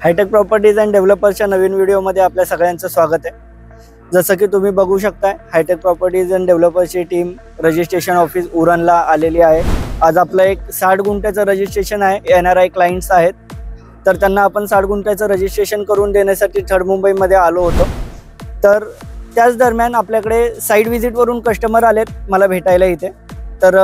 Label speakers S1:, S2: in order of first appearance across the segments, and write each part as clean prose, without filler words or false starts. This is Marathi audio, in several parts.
S1: हायटेक प्रॉपर्टीज अँड डेव्हलपर्सच्या नवीन व्हिडिओमध्ये आपल्या सगळ्यांचं स्वागत आहे। जसं की तुम्ही बघू शकताय, हायटेक प्रॉपर्टीज अँड डेव्हलपर्सची टीम रजिस्ट्रेशन ऑफिस उरणला आलेली आहे। आज आपलं एक 60 गुंठ्याचं रजिस्ट्रेशन आहे। NRI क्लायंट्स आहेत, तर त्यांना आपण 60 गुंठ्याचं रजिस्ट्रेशन करून देण्यासाठी थर्ड मुंबईमध्ये आलो होतो। तर त्याच दरम्यान आपल्याकडे साईट व्हिजिटवरून कस्टमर आलेत मला भेटायला इथे। तर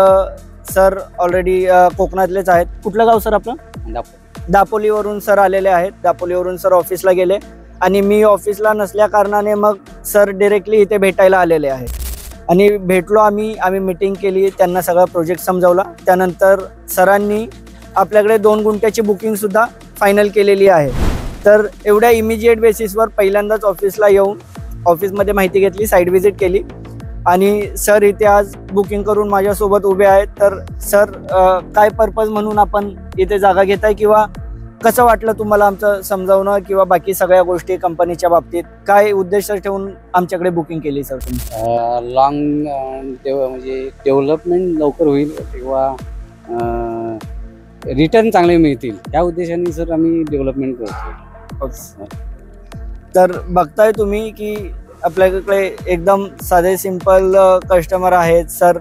S1: सर ऑलरेडी कोकणातलेच आहेत। कुठलं गाव सर आपलं? दापोलीवरून सर आलेले आहेत। दापोलीवरून सर ऑफिसला गेले आणि मी ऑफिसला नसल्या कारणाने मग सर डायरेक्टली इथे भेटायला आलेले आहेत आणि भेटलो आम्ही मीटिंग केली, त्यांना सगळा प्रोजेक्ट समजावला। त्यानंतर सरांनी आपल्याकडे 2 गुंठ्याची बुकिंग सुद्धा फायनल केलेली आहे। तर एवढ्या इमिजिएट बेसिसवर पहिल्यांदाच ऑफिसला येऊन ऑफिसमध्ये माहिती घेतली, साईट व्हिजिट केली आणि सर इथे आज बुकिंग करून माझ्यासोबत उभे आहेत। तर सर काय पर्पज म्हणून आपण इथे जागा घेताय किंवा कसं वाटलं तुम्हाला आमचं समजावणं किंवा बाकी सगळ्या गोष्टी कंपनीच्या बाबतीत काय उद्देश ठेवून आमच्याकडे बुकिंग केली सर तुम्ही?
S2: लॉंग म्हणजे डेव्हलपमेंट लवकर होईल किंवा रिटर्न चांगले मिळतील या उद्देशाने सर आम्ही डेव्हलपमेंट करतो।
S1: तर बघताय तुम्ही की आपल्याकडे एकदम साधे सिंपल कस्टमर आहेत। सर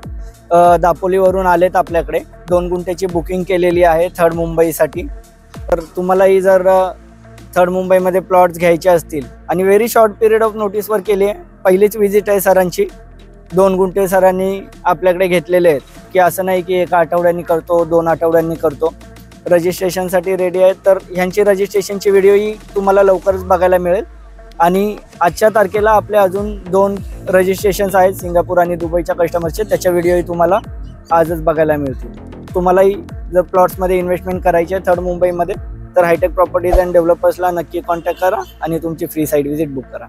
S1: दापोलीवरून आलेत, आपल्याकडे 2 गुंठ्याची बुकिंग केलेली आहे थर्ड मुंबईसाठी। तर तुम्हालाही जर थर्ड मुंबईमध्ये प्लॉट्स घ्यायचे असतील आणि व्हेरी शॉर्ट पिरियड ऑफ नोटीसवर केली आहे, पहिलीच व्हिजिट आहे सरांची। 2 गुंठे सरांनी आपल्याकडे घेतलेले आहेत की असं नाही की 1 आठवड्यांनी करतो 2 आठवड्यांनी करतो। रजिस्ट्रेशनसाठी रेडी आहेत। तर ह्यांची रजिस्ट्रेशनची व्हिडिओही तुम्हाला लवकरच बघायला मिळेल आणि आजच्या तारखेला आपले अजून 2 रजिस्ट्रेशन्स आहेत सिंगापूर आणि दुबईच्या कस्टमरचे, त्याच्या व्हिडिओही तुम्हाला आजच बघायला मिळतील। तुम्हालाही जर प्लॉट्समध्ये इन्व्हेस्टमेंट करायची आहे थर्ड मुंबईमध्ये तर हायटेक प्रॉपर्टीज अँड डेव्हलपर्सला नक्की कॉन्टॅक्ट करा आणि तुमची फ्री साईट व्हिजिट बुक करा।